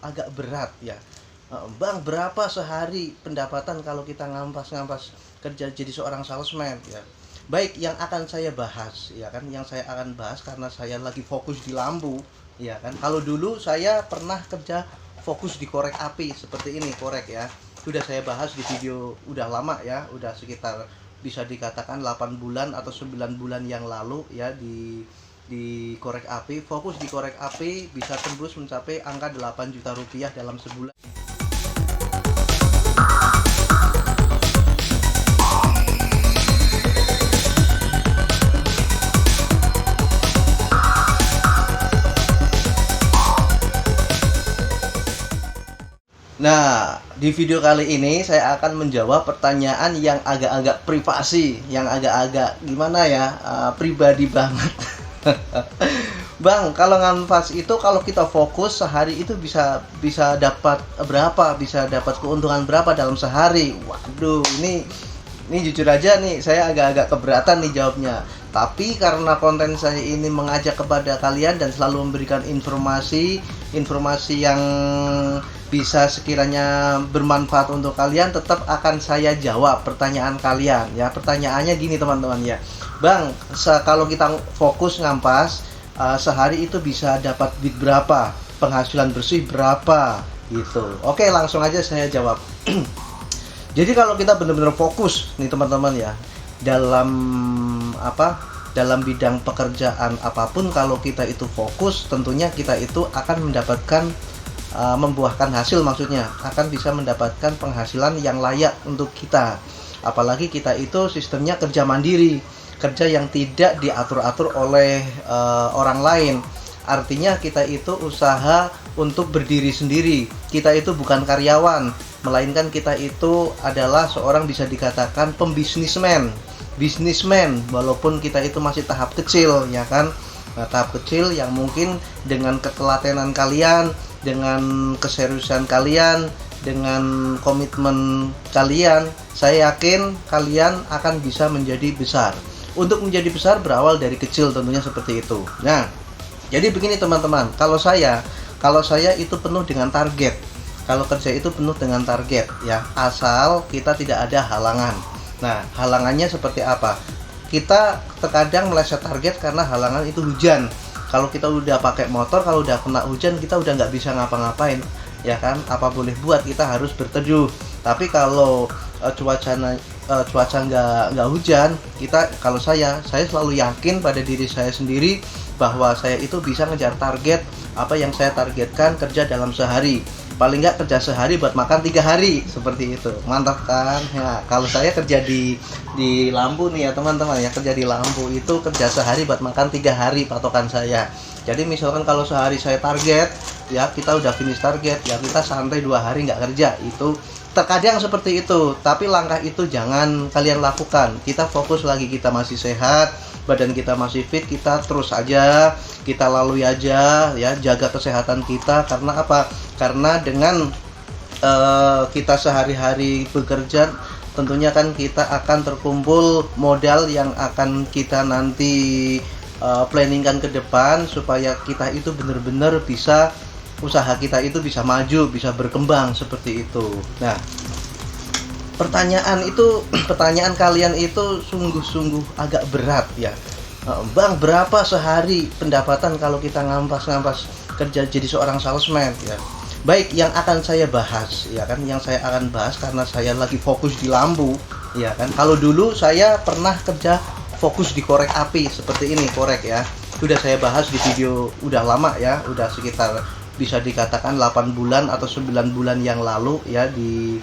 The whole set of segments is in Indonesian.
agak berat ya. Bang, berapa sehari pendapatan kalau kita ngampas-ngampas kerja jadi seorang salesman ya. Baik, yang akan saya bahas ya kan, yang saya akan bahas karena saya lagi fokus di lampu ya kan. Kalau dulu saya pernah kerja fokus di korek api seperti ini, korek ya. Sudah saya bahas di video udah lama ya, udah sekitar bisa dikatakan 8 bulan atau 9 bulan yang lalu ya, di korek api, fokus di korek api bisa tembus mencapai angka 8 juta rupiah dalam sebulan. Nah, di video kali ini saya akan menjawab pertanyaan yang agak-agak privasi, yang agak-agak gimana ya, pribadi banget. Bang, kalau nganvas itu kalau kita fokus sehari itu bisa dapat berapa? Bisa dapat keuntungan berapa dalam sehari? Waduh, ini jujur aja nih, saya agak-agak keberatan nih jawabnya. Tapi karena konten saya ini mengajak kepada kalian dan selalu memberikan informasi yang bisa sekiranya bermanfaat untuk kalian, tetap akan saya jawab pertanyaan kalian ya. Pertanyaannya gini teman-teman ya, Bang, kalau kita fokus ngampas sehari itu bisa dapat duit berapa, penghasilan bersih berapa gitu. Oke, langsung aja saya jawab. Jadi kalau kita benar-benar fokus nih teman-teman ya, dalam bidang pekerjaan apapun, kalau kita itu fokus, tentunya kita itu akan mendapatkan membuahkan hasil, maksudnya akan bisa mendapatkan penghasilan yang layak untuk kita. Apalagi kita itu sistemnya kerja mandiri, kerja yang tidak diatur-atur oleh orang lain. Artinya kita itu usaha untuk berdiri sendiri. Kita itu bukan karyawan, melainkan kita itu adalah seorang bisa dikatakan pembisnismen, walaupun kita itu masih tahap kecil ya kan. Nah, tahap kecil yang mungkin dengan ketelatenan kalian, dengan keseriusan kalian, dengan komitmen kalian, saya yakin kalian akan bisa menjadi besar. Untuk menjadi besar berawal dari kecil tentunya seperti itu. Nah, jadi begini teman-teman, kalau saya itu penuh dengan target. Kalau kerja itu penuh dengan target ya, asal kita tidak ada halangan. Nah, halangannya seperti apa? Kita terkadang meleset target karena halangan itu hujan. Kalau kita udah pakai motor, kalau udah kena hujan, kita udah nggak bisa ngapa-ngapain ya kan. Apa boleh buat, kita harus berteduh. Tapi kalau cuaca nggak hujan, kalau saya selalu yakin pada diri saya sendiri bahwa saya itu bisa ngejar target apa yang saya targetkan kerja dalam sehari. Paling nggak kerja sehari buat makan 3 hari, seperti itu. Mantap kan ya. Kalau saya kerja di lampu nih ya teman-teman ya, kerja di lampu itu kerja sehari buat makan 3 hari patokan saya. Jadi misalkan kalau sehari saya target ya, kita udah finish target ya, kita santai 2 hari nggak kerja. Itu terkadang seperti itu, tapi langkah itu jangan kalian lakukan. Kita fokus lagi, kita masih sehat, badan kita masih fit, kita terus aja, kita lalui aja ya, jaga kesehatan kita. Karena apa? Karena dengan kita sehari-hari bekerja, tentunya kan kita akan terkumpul modal yang akan kita nanti planningkan ke depan supaya kita itu benar-benar bisa, usaha kita itu bisa maju, bisa berkembang seperti itu. Nah, pertanyaan kalian itu sungguh-sungguh agak berat ya. Bang, berapa sehari pendapatan kalau kita ngampas-ngampas kerja jadi seorang salesman ya. Baik, yang akan saya bahas ya kan, yang saya akan bahas karena saya lagi fokus di lampu ya kan. Kalau dulu saya pernah kerja fokus di korek api seperti ini, korek ya. Sudah saya bahas di video udah lama ya, udah sekitar bisa dikatakan 8 bulan atau 9 bulan yang lalu ya, di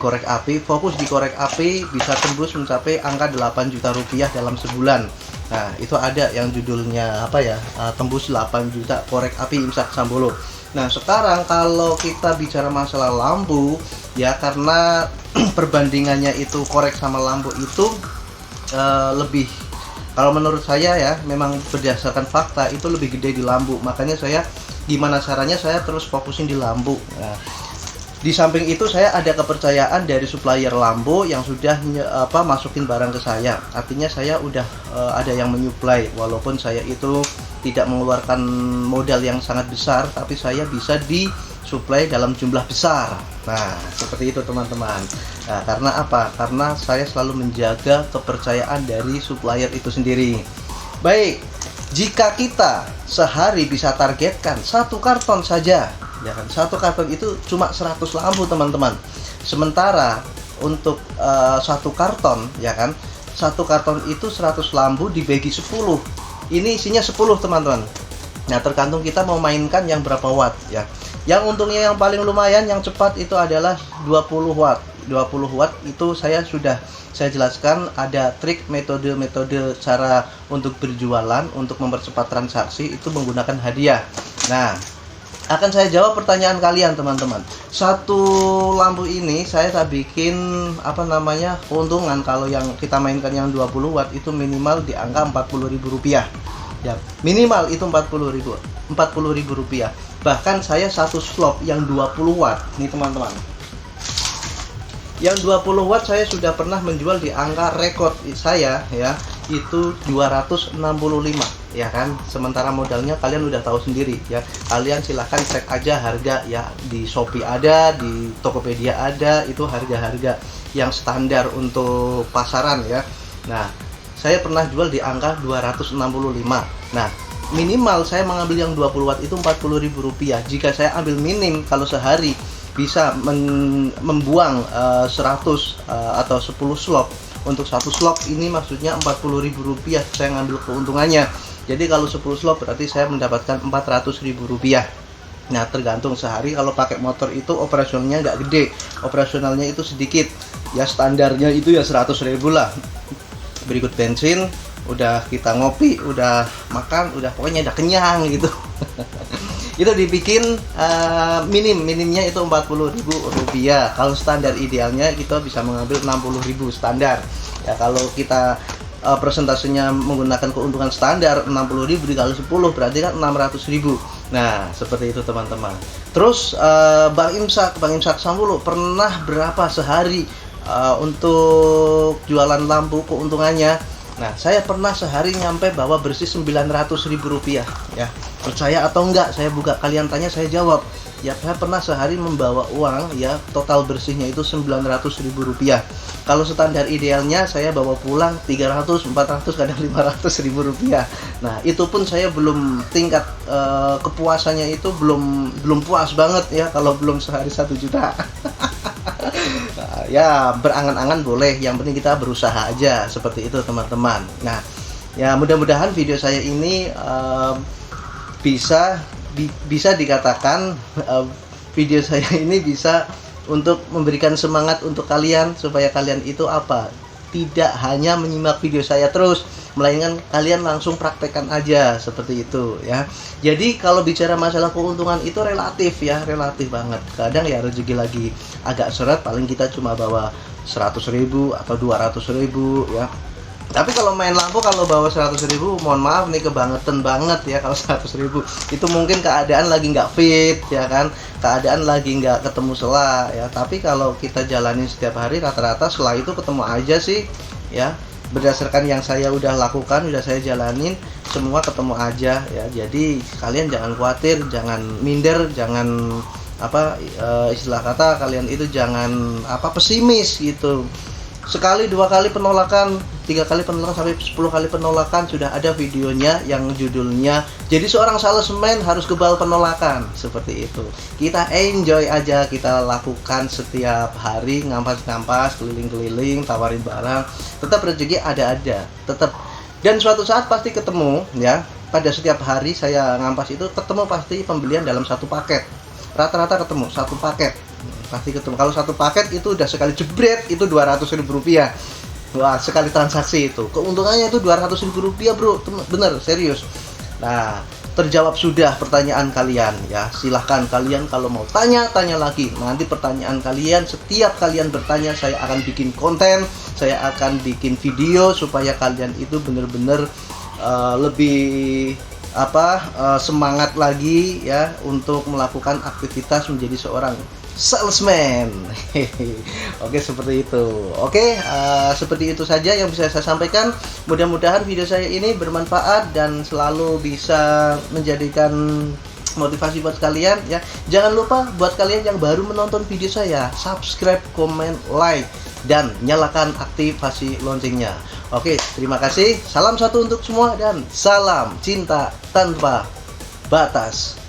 korek api, fokus di korek api bisa tembus mencapai angka 8 juta rupiah dalam sebulan. Nah, itu ada yang judulnya apa ya, tembus 8 juta korek api Imsak Sambolo. Nah, sekarang kalau kita bicara masalah lampu ya, karena perbandingannya itu korek sama lampu itu lebih, kalau menurut saya ya, memang berdasarkan fakta itu lebih gede di lampu. Makanya saya gimana caranya saya terus fokusin di lampu. Nah, di samping itu saya ada kepercayaan dari supplier lampu yang sudah masukin barang ke saya. Artinya saya udah ada yang menyuplai, walaupun saya itu tidak mengeluarkan modal yang sangat besar, tapi saya bisa suplai dalam jumlah besar. Nah, seperti itu teman-teman. Nah, karena apa? Karena saya selalu menjaga kepercayaan dari supplier itu sendiri. Baik, jika kita sehari bisa targetkan 1 karton saja, ya kan, 1 karton itu cuma 100 lampu teman-teman. Sementara untuk 1 karton, ya kan, 1 karton itu 100 lampu dibagi 10. Ini isinya 10 teman-teman. Nah, tergantung kita mau mainkan yang berapa watt ya. Yang untungnya yang paling lumayan, yang cepat itu adalah 20 watt. 20 watt itu saya jelaskan ada trik, metode cara untuk berjualan, untuk mempercepat transaksi itu menggunakan hadiah. Nah, akan saya jawab pertanyaan kalian teman-teman. 1 lampu ini saya tak bikin keuntungan kalau yang kita mainkan yang 20 watt itu minimal di angka Rp40.000 ya, minimal itu Rp40.000. Bahkan saya 1 slot yang 20 watt nih teman-teman, yang 20 watt saya sudah pernah menjual di angka rekor saya ya, itu 265 ya kan. Sementara modalnya kalian udah tahu sendiri ya, kalian silahkan cek aja harga ya, di Shopee ada, di Tokopedia ada, itu harga-harga yang standar untuk pasaran ya. Nah, saya pernah jual di angka 265. Nah, minimal saya mengambil yang 20 watt itu Rp40.000. Jika saya ambil minim, kalau sehari bisa membuang 100 atau 10 slot. Untuk 1 slot ini maksudnya Rp40.000 saya ngambil keuntungannya. Jadi kalau 10 slot berarti saya mendapatkan Rp400.000. Nah, tergantung sehari. Kalau pakai motor itu operasionalnya nggak gede, operasionalnya itu sedikit ya, standarnya itu ya 100.000 lah. Berikut bensin, udah kita ngopi, udah makan, udah pokoknya udah kenyang gitu. Itu dibikin minimnya itu Rp40.000. Kalau standar idealnya kita bisa mengambil Rp60.000 standar ya. Kalau kita persentasenya menggunakan keuntungan standar, Rp60.000 dikali 10 berarti kan Rp600.000. Nah, seperti itu teman-teman. Terus Bang Imsak Samulu pernah berapa sehari untuk jualan lampu keuntungannya? Nah, saya pernah sehari nyampe bawa bersih Rp900.000 ya. Percaya atau enggak, saya buka, kalian tanya saya jawab. Ya, saya pernah sehari membawa uang ya, total bersihnya itu Rp900.000. Kalau standar idealnya saya bawa pulang 300, 400, kadang Rp500.000. Nah, itu pun saya belum tingkat kepuasannya itu belum puas banget ya kalau belum sehari 1 juta. Ya, berangan-angan boleh, yang penting kita berusaha aja, seperti itu teman-teman. Nah, ya mudah-mudahan video saya ini bisa dikatakan video saya ini bisa untuk memberikan semangat untuk kalian, supaya kalian itu tidak hanya menyimak video saya terus, melainkan kalian langsung praktekkan aja, seperti itu ya. Jadi kalau bicara masalah keuntungan itu relatif ya, relatif banget. Kadang ya rezeki lagi agak seret, paling kita cuma bawa 100.000 atau 200.000 ya. Tapi kalau main lampu, kalau bawa 100.000, mohon maaf nih, kebangetan banget ya. Kalau 100.000 itu mungkin keadaan lagi nggak fit ya kan, keadaan lagi nggak ketemu sela ya. Tapi kalau kita jalanin setiap hari, rata-rata setelah itu ketemu aja sih ya. Berdasarkan yang saya udah lakukan, udah saya jalanin, semua ketemu aja ya. Jadi kalian jangan khawatir, jangan minder, jangan istilah kata kalian itu jangan pesimis gitu. Sekali, 2 kali penolakan, 3 kali penolakan, sampai 10 kali penolakan, sudah ada videonya yang judulnya Jadi Seorang Salesman Harus Kebal Penolakan. Seperti itu. Kita enjoy aja, kita lakukan setiap hari, ngampas-ngampas, keliling-keliling, tawarin barang. Tetap rezeki ada, tetap. Dan suatu saat pasti ketemu ya. Pada setiap hari saya ngampas itu ketemu pasti pembelian dalam 1 paket. Rata-rata ketemu 1 paket. Pasti ketemu. Kalau 1 paket itu udah sekali jebret itu Rp200.000. Wah, sekali transaksi itu. Keuntungannya itu Rp200.000, bro. Bener, serius. Nah, terjawab sudah pertanyaan kalian ya. Silahkan kalian kalau mau tanya lagi. Nanti pertanyaan kalian, setiap kalian bertanya, saya akan bikin konten, saya akan bikin video supaya kalian itu bener-bener lebih semangat lagi ya untuk melakukan aktivitas menjadi seorang salesman. Oke, seperti itu. Oke, seperti itu saja yang bisa saya sampaikan. Mudah-mudahan video saya ini bermanfaat dan selalu bisa menjadikan motivasi buat kalian ya. Jangan lupa buat kalian yang baru menonton video saya, subscribe, komen, like, dan nyalakan aktivasi loncengnya. Oke, terima kasih. Salam satu untuk semua dan salam cinta tanpa batas.